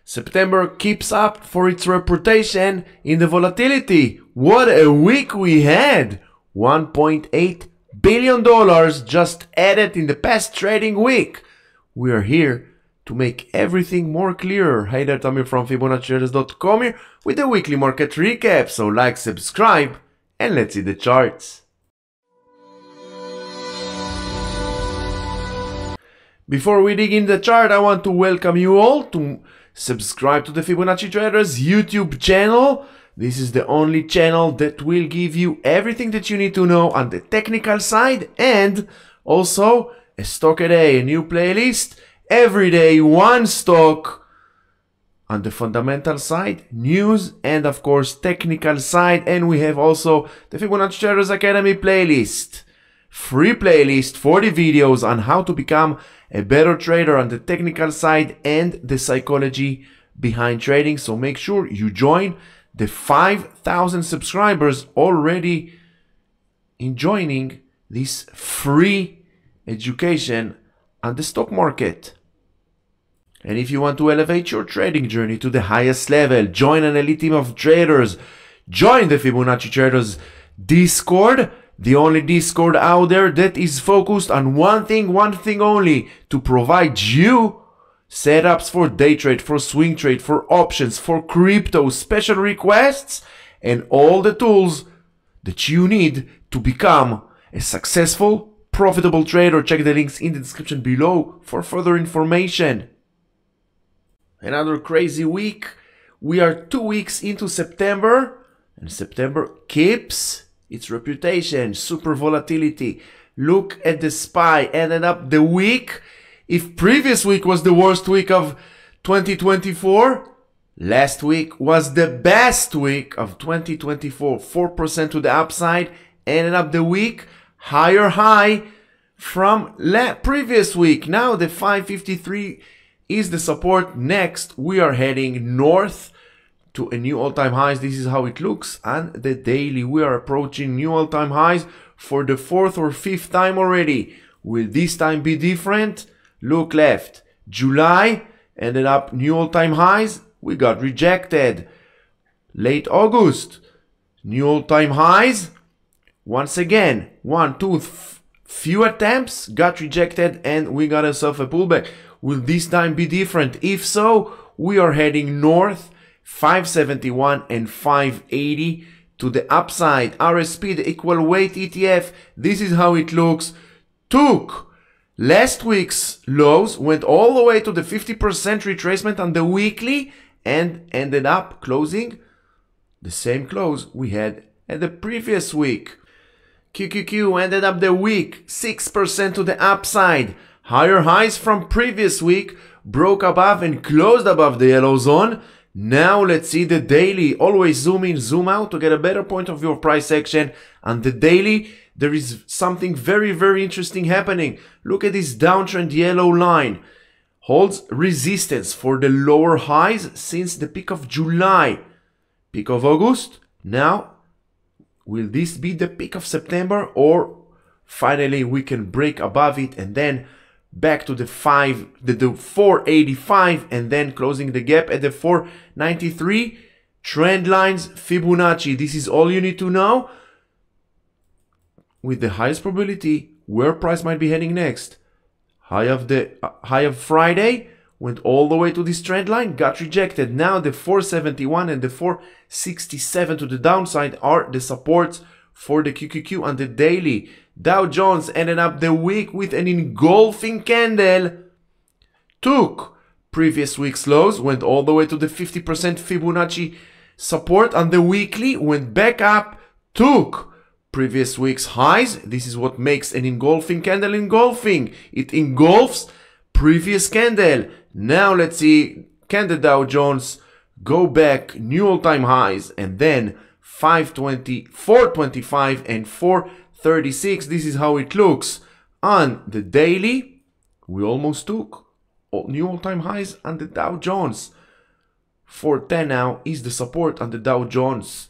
September keeps up for its reputation in the volatility. What a week we had! $1.8 billion just added in the past trading week. We are here to make everything more clearer. Hey there, Tamir from Fibonacci-Traders.com here with the weekly market recap. So like, subscribe, and let's see the charts. Before we dig in the chart, I want to welcome you all to subscribe to the Fibonacci Traders YouTube channel. This is the only channel that will give you everything that you need to know on the technical side, and also a stock a day, a new playlist. Every day, one stock on the fundamental side, news, and of course technical side. And we have also the Fibonacci Traders Academy playlist. Free playlist, 40 videos on how to become a better trader on the technical side and the psychology behind trading. So make sure you join the 5,000 subscribers already enjoying this free education on the stock market. And if you want to elevate your trading journey to the highest level, join an elite team of traders. Join the Fibonacci Traders Discord. The only Discord out there that is focused on one thing only, to provide you setups for day trade, for swing trade, for options, for crypto, special requests, and all the tools that you need to become a successful, profitable trader. Check the links in the description below for further information. Another crazy week. We are 2 weeks into September, and September keeps its reputation, super volatility. Look at the SPY, ended up the week. If previous week was the worst week of 2024, last week was the best week of 2024. 4% to the upside, ended up the week higher high from previous week. Now the 553 is the support. Next, we are heading north to a new all-time highs. This is how it looks on the daily. We are approaching new all-time highs for the 4th or 5th time already. Will this time be different? Look left. July ended up new all-time highs. We got rejected. Late August, new all-time highs. Once again, few attempts got rejected, and we got ourselves a pullback. Will this time be different? If so, we are heading north. 571 and 580 to the upside. RSP, the equal weight ETF, this is how it looks. Took last week's lows, went all the way to the 50% retracement on the weekly, and ended up closing the same close we had at the previous week. QQQ ended up the week 6% to the upside. Higher highs from previous week, broke above and closed above the yellow zone. Now let's see the daily. Always zoom in, zoom out to get a better point of your price action. On the daily, there is something very interesting happening. Look at this downtrend yellow line. Holds resistance for the lower highs since the peak of July. Peak of August. Now, will this be the peak of September, or finally we can break above it and then back to the 485, and then closing the gap at the 493. Trend lines, Fibonacci, this is all you need to know. With the highest probability, where price might be heading next. High of Friday went all the way to this trend line, got rejected. Now the 471 and the 467 to the downside are the supports for the QQQ on the daily. Dow Jones ended up the week with an engulfing candle. Took previous week's lows, went all the way to the 50% Fibonacci support on the weekly, went back up, took previous week's highs. This is what makes an engulfing candle engulfing. It engulfs previous candle. Now let's see, can the Dow Jones go back new all-time highs, and then 520, 425 and 436. This is how it looks on the daily. We almost took new all-time highs on the Dow Jones. 410 now is the support on the Dow Jones.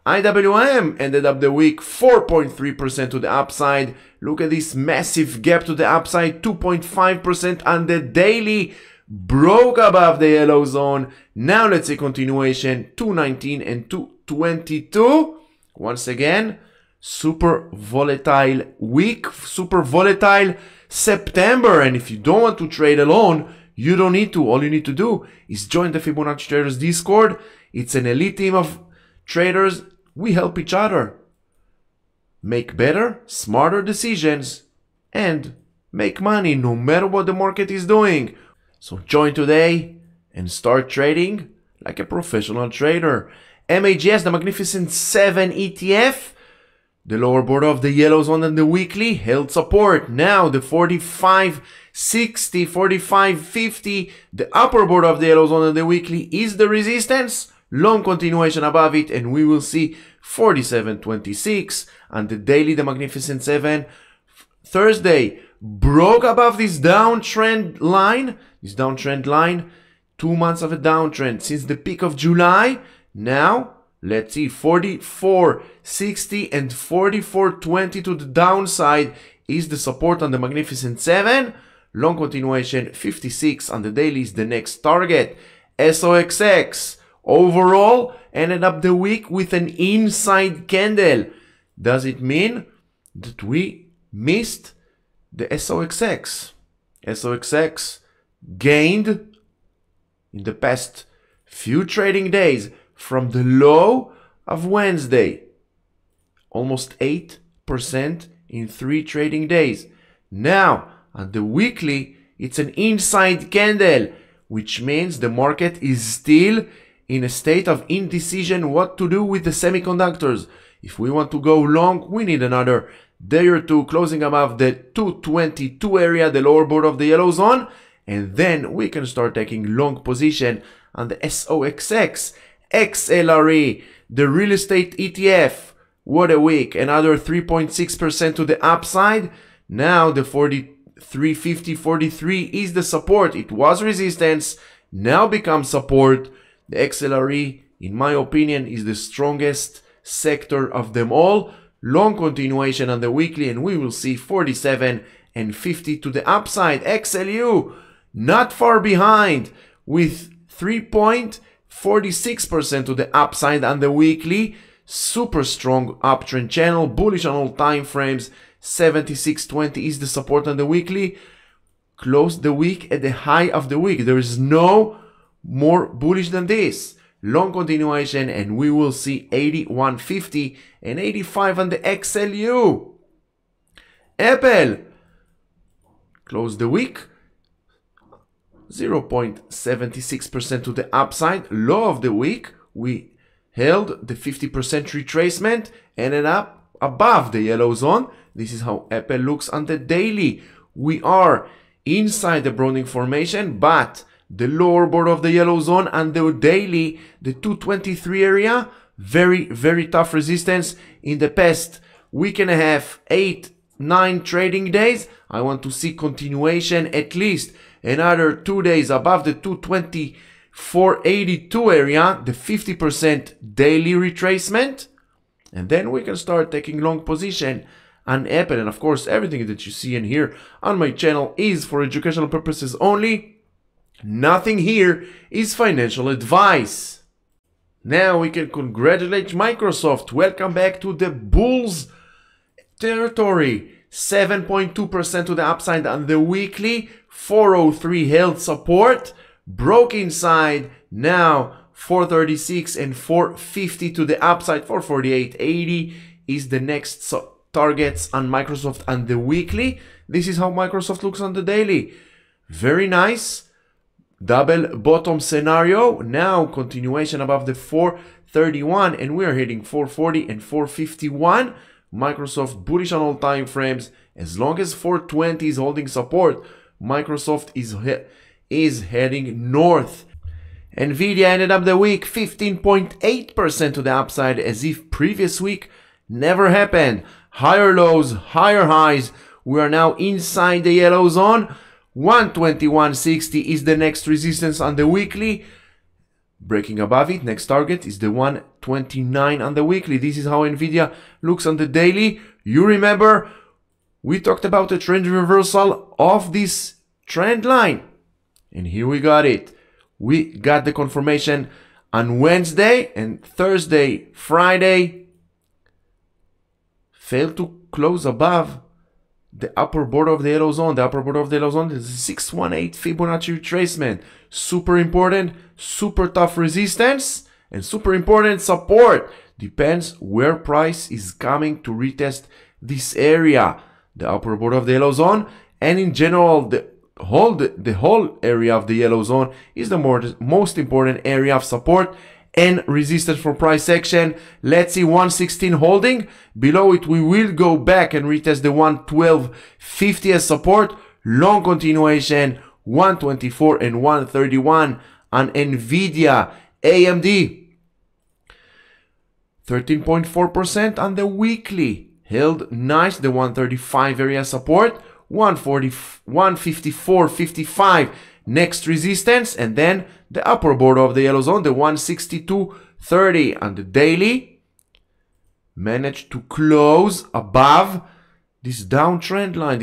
IWM ended up the week 4.3% to the upside. Look at this massive gap to the upside, 2.5% on the daily. broke above the yellow zone. Now let's see continuation, 219 and 222. Once again, super volatile week, super volatile September. And if you don't want to trade alone, you don't need to. All you need to do is join the Fibonacci Traders Discord. It's an elite team of traders. We help each other make better, smarter decisions and make money no matter what the market is doing. So join today and start trading like a professional trader. MAGS, the Magnificent 7 ETF, the lower border of the yellow zone and the weekly held support. Now the 45.60, 45.50, the upper border of the yellow zone and the weekly is the resistance. Long continuation above it, and we will see 47.26. And the daily, the Magnificent 7, Thursday, broke above this downtrend line. 2 months of a downtrend since the peak of July. Now, let's see, 44.60 and 44.20 to the downside is the support on the Magnificent 7. Long continuation, 56 on the daily is the next target. SOXX overall ended up the week with an inside candle. Does it mean that we missed the SOXX? SOXX gained in the past few trading days from the low of Wednesday, almost 8% in 3 trading days. Now, on the weekly, it's an inside candle, which means the market is still in a state of indecision what to do with the semiconductors. If we want to go long, we need another day or two closing above the 222 area, the lower border of the yellow zone, and then we can start taking long position on the SOXX, XLRE, the real estate ETF. What a week, another 3.6% to the upside. Now the 43.50, 43 is the support. It was resistance, now becomes support. The XLRE, in my opinion, is the strongest sector of them all. Long continuation on the weekly, and we will see 47 and 50 to the upside. XLU not far behind with 3.46% to the upside on the weekly. Super strong uptrend channel, bullish on all time frames. 76.20 is the support on the weekly. Closed the week at the high of the week. There is no more bullish than this. Long continuation, and we will see 81.50 and 85 on the XLU. Apple closed the week 0.76% to the upside. Low of the week, we held the 50% retracement, ended up above the yellow zone. This is how Apple looks on the daily. We are inside the Browning formation, but the lower border of the yellow zone and the daily, the 223 area, very tough resistance in the past week and a half, 8-9 trading days. I want to see continuation, at least another 2 days above the 224.82 area, the 50% daily retracement, and then we can start taking long position on Apple. And of course, everything that you see and hear on my channel is for educational purposes only. Nothing here is financial advice. Now we can congratulate Microsoft. Welcome back to the Bulls territory. 7.2% to the upside on the weekly. 403 held support. Broke inside. Now 436 and 450 to the upside. 448.80 is the next targets on Microsoft on the weekly. This is how Microsoft looks on the daily. Very nice. Double bottom scenario. Now continuation above the 431, and we are hitting 440 and 451. Microsoft bullish on all time frames. As long as 420 is holding support, Microsoft is heading north. Nvidia ended up the week 15.8% to the upside, as if previous week never happened. Higher lows, higher highs. We are now inside the yellow zone. 121.60 is the next resistance on the weekly. Breaking above it, next target is the 129 on the weekly. This is how Nvidia looks on the daily. You remember, we talked about a trend reversal of this trend line. And here we got it. We got the confirmation on Wednesday, and Thursday, Friday failed to close above the upper border of the yellow zone. The upper border of the yellow zone is 618 Fibonacci retracement. Super important, super tough resistance, and super important support. Depends where price is coming to retest this area. The upper border of the yellow zone, and in general the whole area of the yellow zone is the most important area of support and resistance for price action. Let's see 116 holding. Below it we will go back and retest the 112.50 as support. Long continuation 124 and 131 on Nvidia. AMD 13.4% on the weekly. Held nice the 135 area support. 154.55 next resistance, and then the upper border of the yellow zone, the 162.30 on the daily. Managed to close above this downtrend line.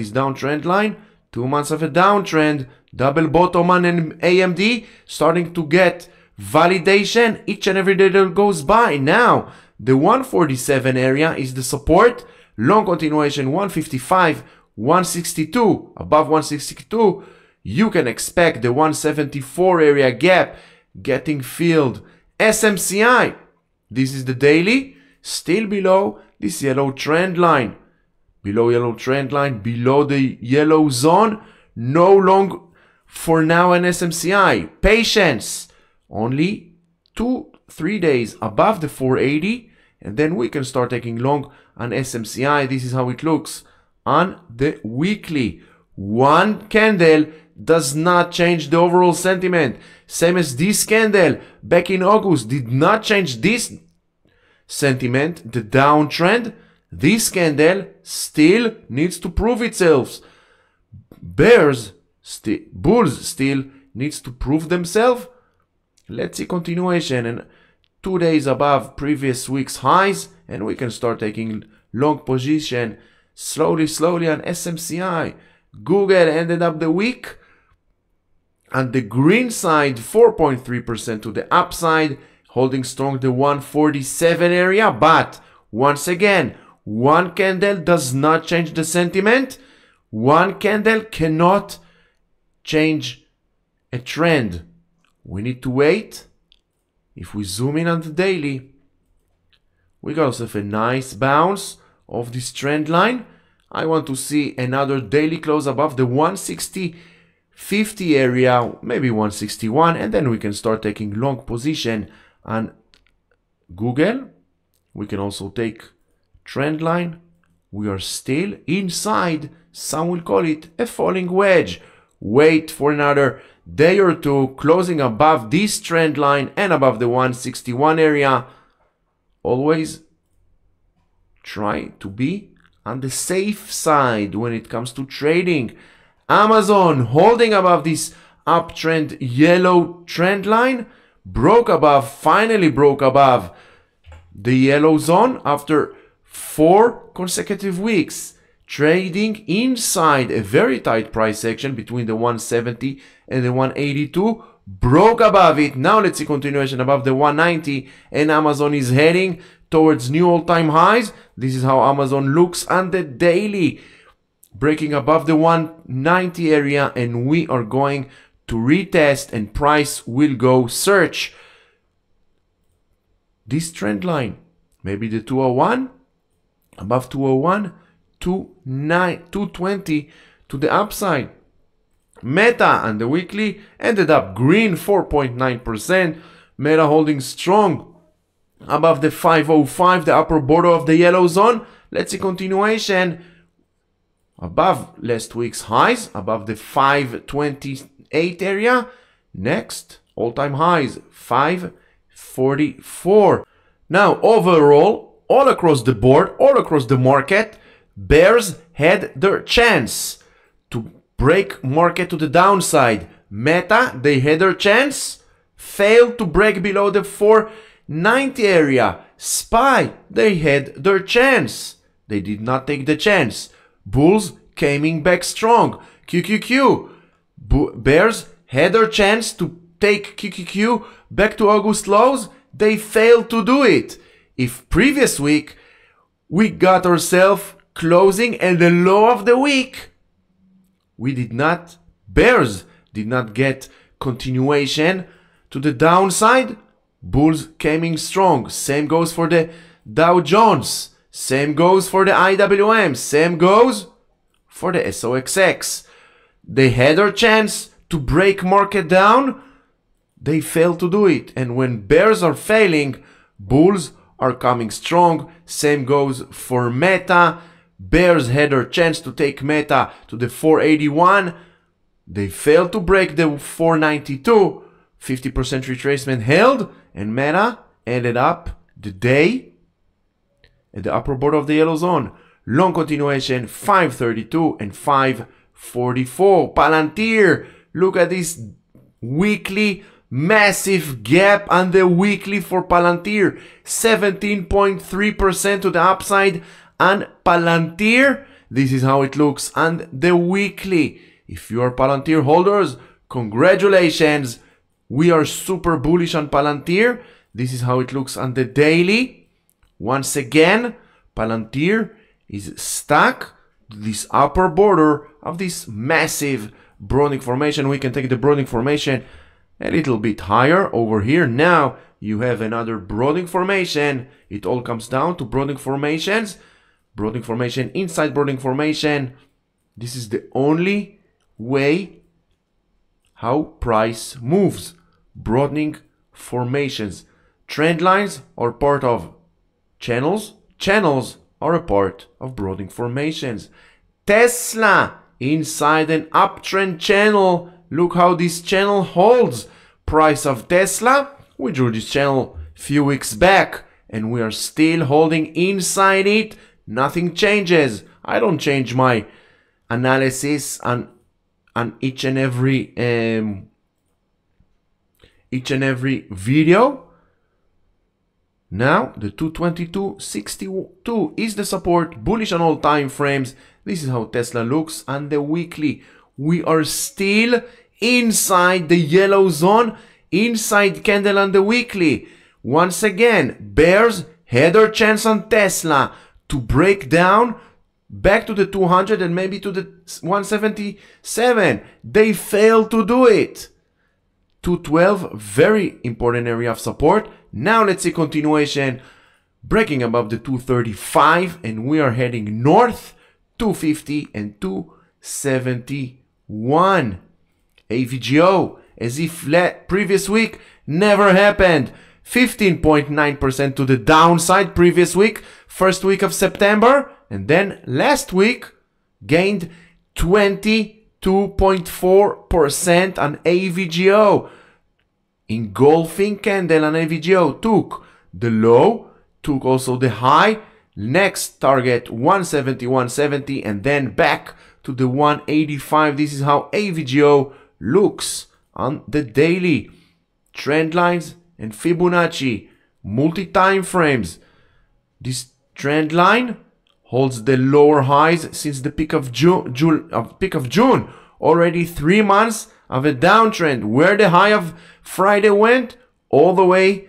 2 months of a downtrend, double bottom on AMD, starting to get validation each and every day that goes by. Now the 147 area is the support. Long continuation 155, 162. Above 162 you can expect the 174 area gap getting filled. SMCI, this is the daily, still below this yellow trend line. Below the yellow zone. No long for now an SMCI. Patience. Only 2-3 days above the 480, and then we can start taking long on SMCI. This is how it looks on the weekly. One candle does not change the overall sentiment. Same as this candle back in August did not change this sentiment, the downtrend. This candle still needs to prove itself. Bulls still needs to prove themselves. Let's see continuation, and 2 days above previous week's highs, and we can start taking long position slowly on SMCI. Google ended up the week on the green side, 4.3% to the upside, holding strong the 147 area. But once again, one candle does not change the sentiment. One candle cannot change a trend. We need to wait. If we zoom in on the daily, we got ourselves a nice bounce of this trend line. I want to see another daily close above the 160.50 area, maybe 161, and then we can start taking long position on Google. We can also take trend line. We are still inside, some will call it a falling wedge. Wait for another day or two, closing above this trend line and above the 161 area. Always try to be on the safe side when it comes to trading. Amazon holding above this uptrend yellow trend line, finally broke above the yellow zone after 4 consecutive weeks. Trading inside a very tight price section between the 170 and the 182, broke above it. Now let's see continuation above the 190, and Amazon is heading towards new all-time highs. This is how Amazon looks on the daily, breaking above the 190 area, and we are going to retest, and price will go search this trend line, maybe the 201, above 201, 220 to the upside. Meta on the weekly ended up green, 4.9%. Meta holding strong above the 505, the upper border of the yellow zone. Let's see continuation above last week's highs, above the 528 area. Next, all-time highs, 544. Now, overall, all across the board, all across the market, bears had their chance to break market to the downside. Meta, they had their chance, failed to break below the 490 area. SPY, they had their chance, they did not take the chance. Bulls coming back strong. QQQ, bears had their chance to take QQQ back to August lows. They failed to do it. If previous week we got ourselves closing at the low of the week, bears did not get continuation to the downside. Bulls came in strong. Same goes for the Dow Jones. Same goes for the IWM. Same goes for the SOXX. They had their chance to break market down. They failed to do it. And when bears are failing, bulls are coming strong. Same goes for Meta. Bears had their chance to take Meta to the 481. They failed to break the 492. 50% retracement held, and Meta ended up the day at the upper border of the yellow zone. Long continuation 532 and 544. Palantir, look at this weekly massive gap on the weekly for Palantir. 17.3% to the upside on Palantir. This is how it looks on the weekly. If you are Palantir holders, congratulations. We are super bullish on Palantir. This is how it looks on the daily. Once again, Palantir is stuck to this upper border of this massive Browning formation. We can take the Browning formation a little bit higher over here. Now you have another Browning formation. It all comes down to Browning formations. Browning formation inside Browning formation. This is the only way how price moves. Broadening formations. Trend lines are part of channels. Channels are a part of broadening formations. Tesla inside an uptrend channel. Look how this channel holds. Price of Tesla. We drew this channel a few weeks back and we are still holding inside it. Nothing changes. I don't change my analysis on each and every video. Now the 222.62 is the support, bullish on all time frames. This is how Tesla looks on the weekly. We are still inside the yellow zone, inside candle on the weekly. Once again, bears had their chance on Tesla to break down back to the 200 and maybe to the 177. They failed to do it. 212, very important area of support. Now let's see continuation, breaking above the 235, and we are heading north, 250 and 271. AVGO, as if previous week never happened. 15.9% to the downside previous week, first week of September, and then last week gained 22.4% on AVGO. Engulfing candle on AVGO took the low, took also the high, next target 170, 170, and then back to the 185. This is how AVGO looks on the daily. Trend lines and Fibonacci, multi-time frames. This trend line holds the lower highs since the peak of June. Already 3 months of a downtrend. Where the high of Friday went all the way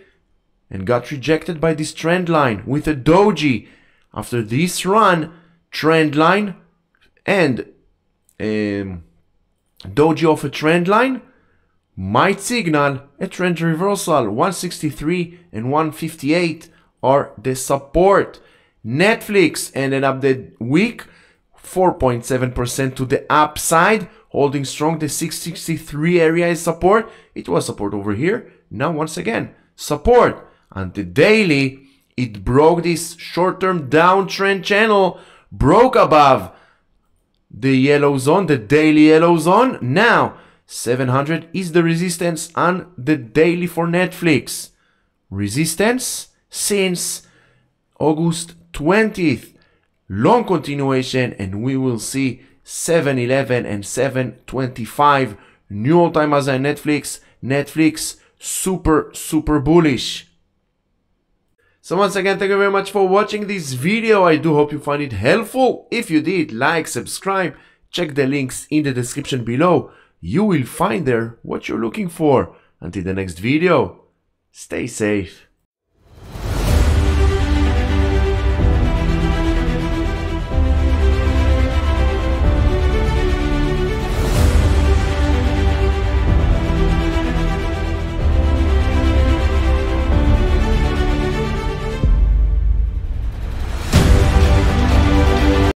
and got rejected by this trend line with a doji. After this run, trend line and doji of a trend line might signal a trend reversal. 163 and 158 are the support. Netflix ended up the week 4.7% to the upside, holding strong. The 663 area is support. It was support over here. Now once again support. On the daily, it broke this short-term downtrend channel, broke above the yellow zone, the daily yellow zone. Now 700 is the resistance on the daily for Netflix. Resistance since August 20th. Long continuation, and we will see 711 and 725 new all-time highs on Netflix. Netflix super bullish. So once again, thank you very much for watching this video. I do hope you find it helpful. If you did, like, subscribe, check the links in the description below. you will find there what you're looking for. Until the next video, stay safe.